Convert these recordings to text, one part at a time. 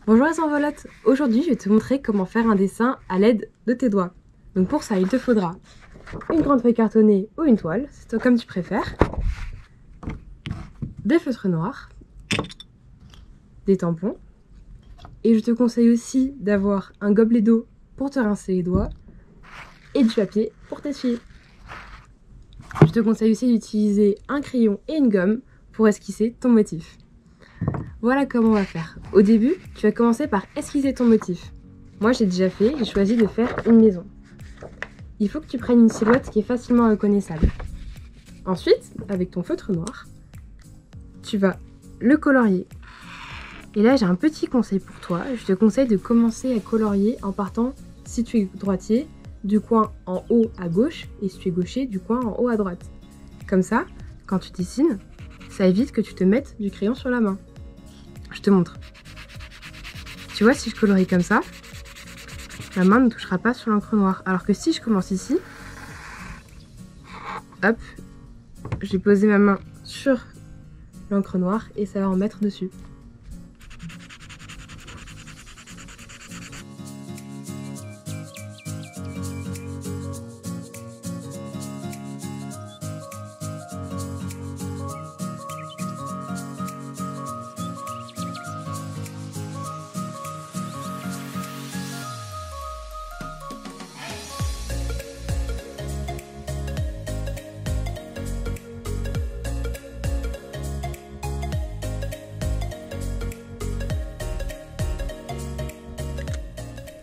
Bonjour les enveloppes, aujourd'hui je vais te montrer comment faire un dessin à l'aide de tes doigts. Donc pour ça il te faudra une grande feuille cartonnée ou une toile, c'est toi comme tu préfères, des feutres noirs, des tampons, et je te conseille aussi d'avoir un gobelet d'eau pour te rincer les doigts et du papier pour t'essuyer. Je te conseille aussi d'utiliser un crayon et une gomme pour esquisser ton motif. Voilà comment on va faire. Au début, tu vas commencer par esquisser ton motif. Moi j'ai déjà fait, j'ai choisi de faire une maison. Il faut que tu prennes une silhouette qui est facilement reconnaissable. Ensuite, avec ton feutre noir, tu vas le colorier. Et là j'ai un petit conseil pour toi, je te conseille de commencer à colorier en partant, si tu es droitier, du coin en haut à gauche, et si tu es gaucher, du coin en haut à droite. Comme ça, quand tu dessines, ça évite que tu te mettes du crayon sur la main. Je te montre. Tu vois, si je colorie comme ça, la main ne touchera pas sur l'encre noire. Alors que si je commence ici, hop, j'ai posé ma main sur l'encre noire et ça va en mettre dessus.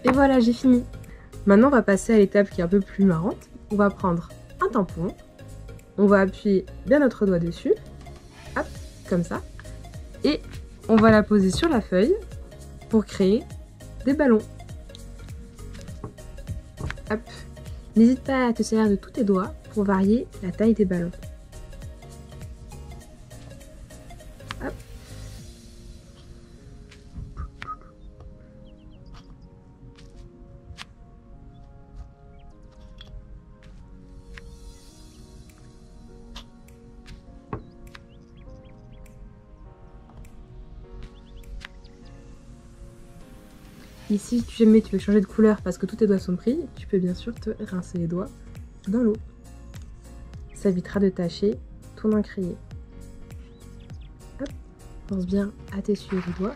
Et voilà, j'ai fini. Maintenant, on va passer à l'étape qui est un peu plus marrante. On va prendre un tampon, on va appuyer bien notre doigt dessus, hop, comme ça, et on va la poser sur la feuille pour créer des ballons. Hop. N'hésite pas à te servir de tous tes doigts pour varier la taille des ballons. Hop. Et si jamais tu veux changer de couleur parce que tous tes doigts sont pris, tu peux bien sûr te rincer les doigts dans l'eau. Ça évitera de tacher ton encrier. Hop, pense bien à t'essuyer les doigts.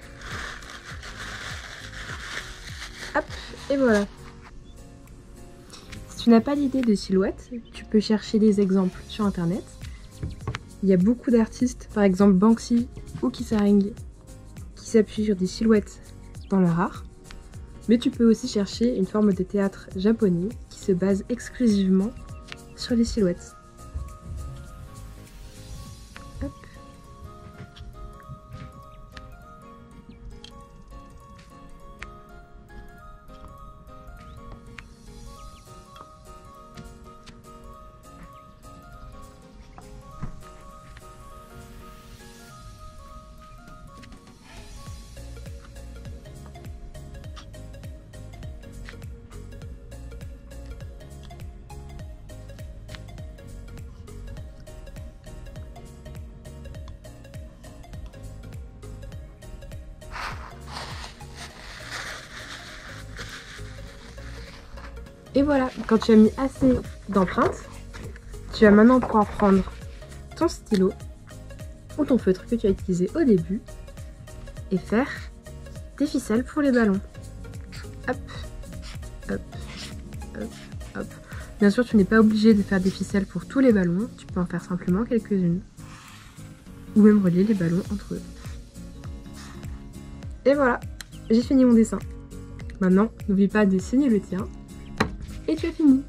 Hop, et voilà. Si tu n'as pas d'idée de silhouette, tu peux chercher des exemples sur internet. Il y a beaucoup d'artistes, par exemple Banksy ou Kisaring, qui s'appuient sur des silhouettes dans leur art. Mais tu peux aussi chercher une forme de théâtre japonais qui se base exclusivement sur les silhouettes. Hop. Et voilà, quand tu as mis assez d'empreintes, tu vas maintenant pouvoir prendre ton stylo ou ton feutre que tu as utilisé au début et faire des ficelles pour les ballons. Hop, hop, hop, hop. Bien sûr, tu n'es pas obligé de faire des ficelles pour tous les ballons, tu peux en faire simplement quelques-unes. Ou même relier les ballons entre eux. Et voilà, j'ai fini mon dessin. Maintenant, n'oublie pas de signer le tien. Et tu as fini.